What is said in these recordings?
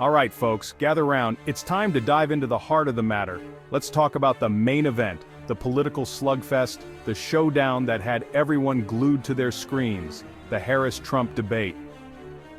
All right, folks, gather round. It's time to dive into the heart of the matter. Let's talk about the main event, the political slugfest, the showdown that had everyone glued to their screens, the Harris-Trump debate.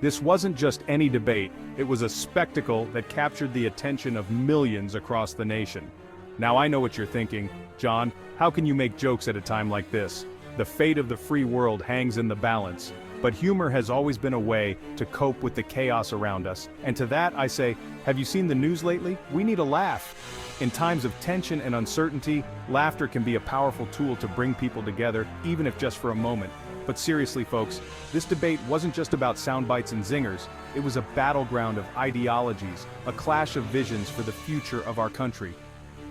This wasn't just any debate, it was a spectacle that captured the attention of millions across the nation. Now I know what you're thinking, John, how can you make jokes at a time like this? The fate of the free world hangs in the balance. But humor has always been a way to cope with the chaos around us, and to that I say, have you seen the news lately? We need a laugh. In times of tension and uncertainty, laughter can be a powerful tool to bring people together, even if just for a moment. But seriously folks, this debate wasn't just about sound bites and zingers, it was a battleground of ideologies, a clash of visions for the future of our country.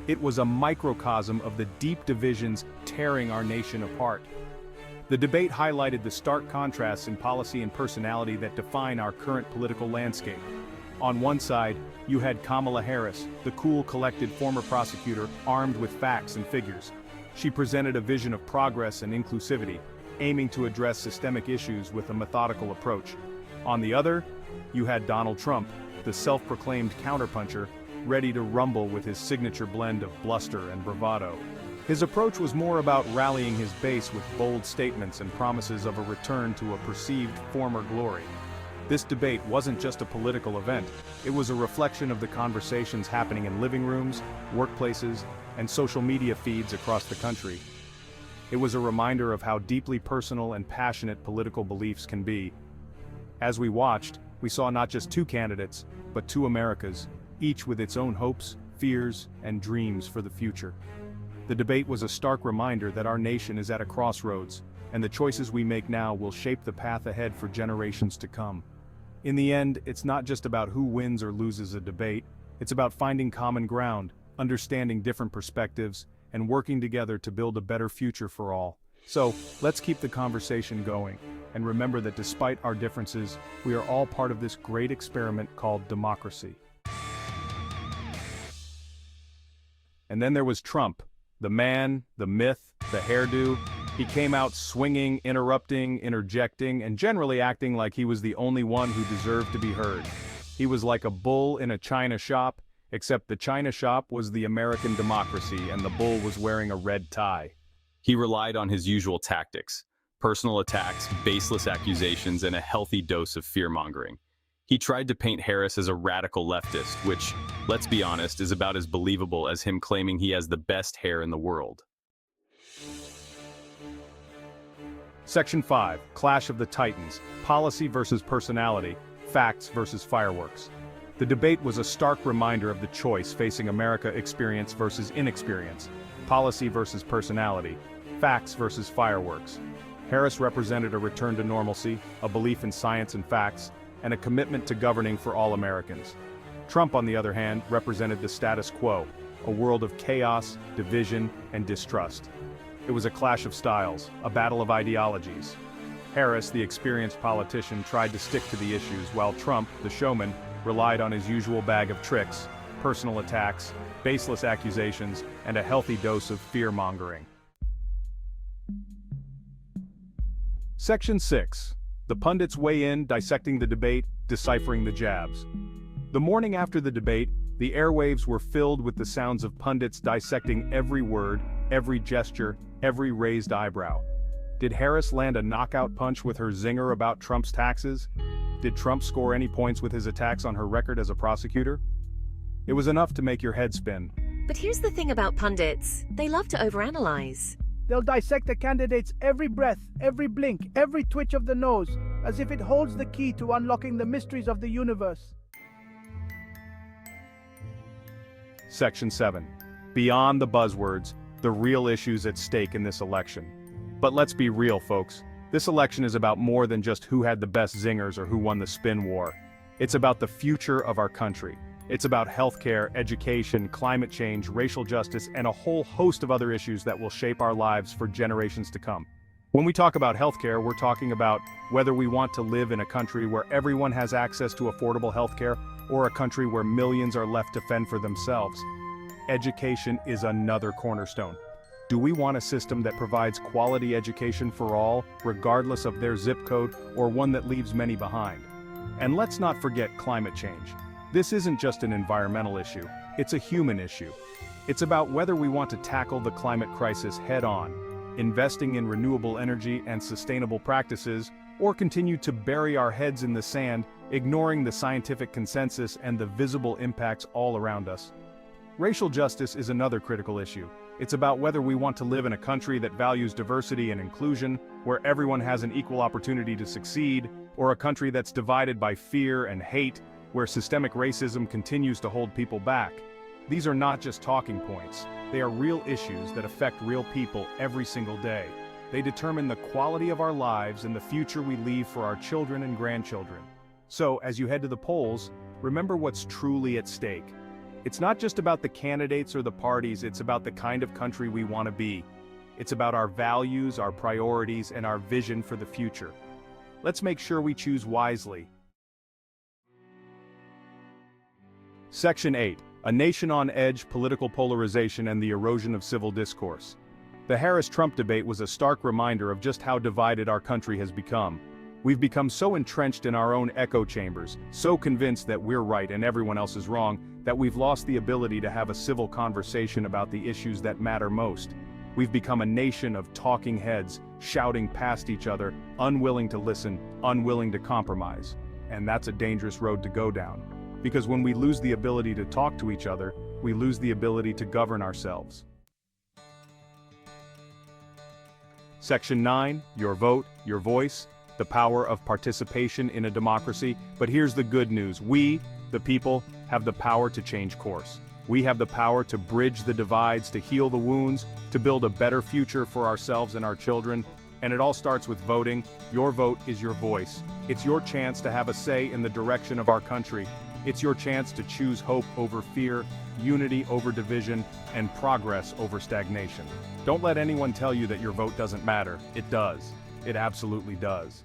It was a microcosm of the deep divisions tearing our nation apart. The debate highlighted the stark contrasts in policy and personality that define our current political landscape. On one side, you had Kamala Harris, the cool, collected former prosecutor armed with facts and figures. She presented a vision of progress and inclusivity, aiming to address systemic issues with a methodical approach. On the other, you had Donald Trump, the self-proclaimed counterpuncher, ready to rumble with his signature blend of bluster and bravado. His approach was more about rallying his base with bold statements and promises of a return to a perceived former glory. This debate wasn't just a political event, it was a reflection of the conversations happening in living rooms, workplaces, and social media feeds across the country. It was a reminder of how deeply personal and passionate political beliefs can be. As we watched, we saw not just two candidates, but two Americas, each with its own hopes, fears, and dreams for the future. The debate was a stark reminder that our nation is at a crossroads, and the choices we make now will shape the path ahead for generations to come. In the end, it's not just about who wins or loses a debate, it's about finding common ground, understanding different perspectives, and working together to build a better future for all. So, let's keep the conversation going, and remember that despite our differences, we are all part of this great experiment called democracy. And then there was Trump. The man, the myth, the hairdo. He came out swinging, interrupting, interjecting, and generally acting like he was the only one who deserved to be heard. He was like a bull in a china shop, except the china shop was the American democracy and the bull was wearing a red tie. He relied on his usual tactics: personal attacks, baseless accusations, and a healthy dose of fear-mongering. He tried to paint Harris as a radical leftist, which, let's be honest, is about as believable as him claiming he has the best hair in the world. Section 5, Clash of the Titans, Policy versus Personality, Facts versus Fireworks. The debate was a stark reminder of the choice facing America: experience versus inexperience, policy versus personality, facts versus fireworks. Harris represented a return to normalcy, a belief in science and facts, and a commitment to governing for all Americans. Trump, on the other hand, represented the status quo, a world of chaos, division, and distrust. It was a clash of styles, a battle of ideologies. Harris, the experienced politician, tried to stick to the issues, while Trump, the showman, relied on his usual bag of tricks, personal attacks, baseless accusations, and a healthy dose of fear-mongering. Section 6. The pundits weigh in, dissecting the debate, deciphering the jabs. The morning after the debate, the airwaves were filled with the sounds of pundits dissecting every word, every gesture, every raised eyebrow. Did Harris land a knockout punch with her zinger about Trump's taxes? Did Trump score any points with his attacks on her record as a prosecutor? It was enough to make your head spin. But here's the thing about pundits: they love to overanalyze. They'll dissect the candidate's every breath, every blink, every twitch of the nose, as if it holds the key to unlocking the mysteries of the universe. Section 7. Beyond the buzzwords, the real issues at stake in this election. But let's be real, folks. This election is about more than just who had the best zingers or who won the spin war. It's about the future of our country. It's about healthcare, education, climate change, racial justice, and a whole host of other issues that will shape our lives for generations to come. When we talk about healthcare, we're talking about whether we want to live in a country where everyone has access to affordable healthcare, or a country where millions are left to fend for themselves. Education is another cornerstone. Do we want a system that provides quality education for all, regardless of their zip code, or one that leaves many behind? And let's not forget climate change. This isn't just an environmental issue, it's a human issue. It's about whether we want to tackle the climate crisis head-on, investing in renewable energy and sustainable practices, or continue to bury our heads in the sand, ignoring the scientific consensus and the visible impacts all around us. Racial justice is another critical issue. It's about whether we want to live in a country that values diversity and inclusion, where everyone has an equal opportunity to succeed, or a country that's divided by fear and hate, where systemic racism continues to hold people back. These are not just talking points. They are real issues that affect real people every single day. They determine the quality of our lives and the future we leave for our children and grandchildren. So, as you head to the polls, remember what's truly at stake. It's not just about the candidates or the parties, it's about the kind of country we want to be. It's about our values, our priorities, and our vision for the future. Let's make sure we choose wisely. Section 8. A nation on edge, political polarization and the erosion of civil discourse. The Harris-Trump debate was a stark reminder of just how divided our country has become. We've become so entrenched in our own echo chambers, so convinced that we're right and everyone else is wrong, that we've lost the ability to have a civil conversation about the issues that matter most. We've become a nation of talking heads, shouting past each other, unwilling to listen, unwilling to compromise. And that's a dangerous road to go down. Because when we lose the ability to talk to each other, we lose the ability to govern ourselves. Section 9, your vote, your voice, the power of participation in a democracy. But here's the good news. We, the people, have the power to change course. We have the power to bridge the divides, to heal the wounds, to build a better future for ourselves and our children. And it all starts with voting. Your vote is your voice. It's your chance to have a say in the direction of our country. It's your chance to choose hope over fear, unity over division, and progress over stagnation. Don't let anyone tell you that your vote doesn't matter. It does. It absolutely does.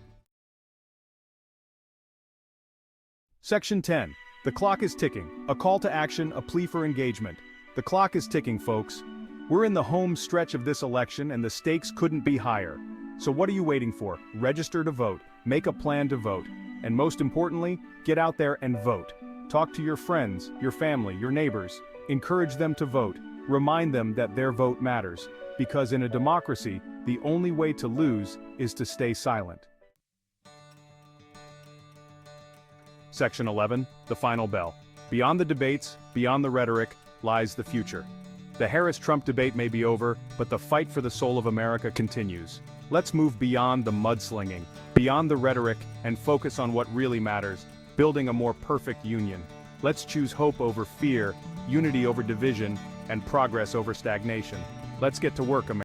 Section 10. The clock is ticking. A call to action, a plea for engagement. The clock is ticking, folks. We're in the home stretch of this election and the stakes couldn't be higher. So what are you waiting for? Register to vote. Make a plan to vote. And most importantly, get out there and vote. Talk to your friends, your family, your neighbors. Encourage them to vote. Remind them that their vote matters. Because in a democracy, the only way to lose is to stay silent. Section 11, the final bell. Beyond the debates, beyond the rhetoric, lies the future. The Harris-Trump debate may be over, but the fight for the soul of America continues. Let's move beyond the mudslinging, beyond the rhetoric, and focus on what really matters, building a more perfect union. Let's choose hope over fear, unity over division, and progress over stagnation. Let's get to work, America.